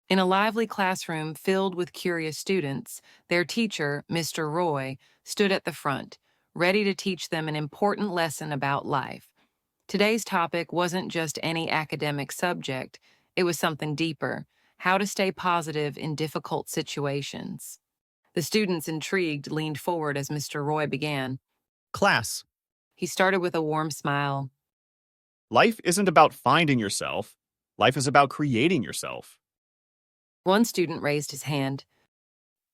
In a lively classroom filled with curious students, their teacher, Mr. Roy, stood at the front, ready to teach them an important lesson about life. Today's topic wasn't just any academic subject, it was something deeper: how to stay positive in difficult situations. The students, intrigued, leaned forward as Mr. Roy began. Class, He started with a warm smile. life isn't about finding yourself. Life is about creating yourself. One student raised his hand.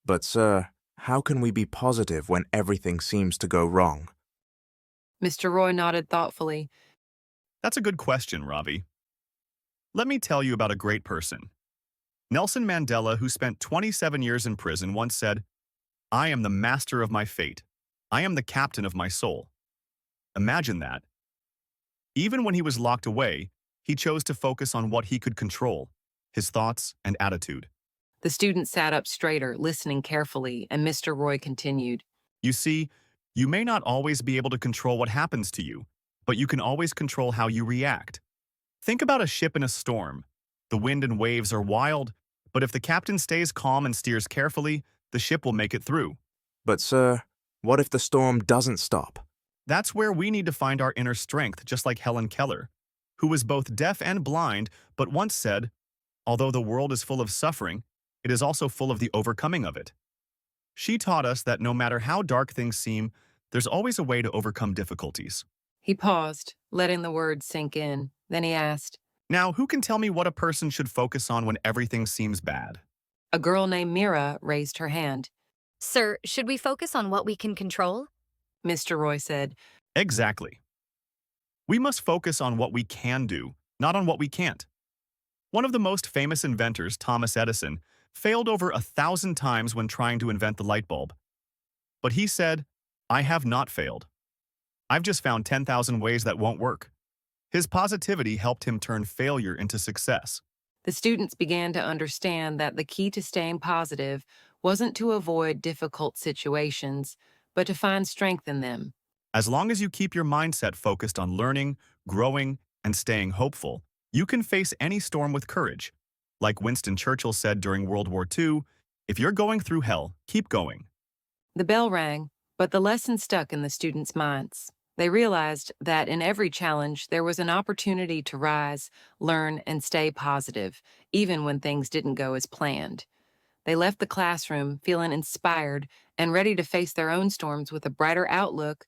But, sir, how can we be positive when everything seems to go wrong? Mr. Roy nodded thoughtfully. That's a good question, Ravi. Let me tell you about a great person. Nelson Mandela, who spent 27 years in prison, once said, "I am the master of my fate. I am the captain of my soul." Imagine that. Even when he was locked away, he chose to focus on what he could control, his thoughts and attitude. The student sat up straighter, listening carefully, and Mr. Roy continued. You see, you may not always be able to control what happens to you, but you can always control how you react. Think about a ship in a storm. The wind and waves are wild, but if the captain stays calm and steers carefully, the ship will make it through. But, sir, what if the storm doesn't stop? That's where we need to find our inner strength, just like Helen Keller, who was both deaf and blind, but once said, "Although the world is full of suffering, it is also full of the overcoming of it." She taught us that no matter how dark things seem, there's always a way to overcome difficulties. He paused, letting the words sink in. Then he asked. Now, who can tell me what a person should focus on when everything seems bad? A girl named Mira raised her hand. Sir, should we focus on what we can control? Mr. Roy said. Exactly. We must focus on what we can do, not on what we can't. One of the most famous inventors, Thomas Edison, failed over 1,000 times when trying to invent the light bulb. But he said, "I have not failed. I've just found 10,000 ways that won't work." His positivity helped him turn failure into success. The students began to understand that the key to staying positive wasn't to avoid difficult situations, but to find strength in them. As long as you keep your mindset focused on learning, growing, and staying hopeful, you can face any storm with courage. Like Winston Churchill said during World War II, "If you're going through hell, keep going." The bell rang, but the lesson stuck in the students' minds. They realized that in every challenge, there was an opportunity to rise, learn, and stay positive, even when things didn't go as planned. They left the classroom feeling inspired and ready to face their own storms with a brighter outlook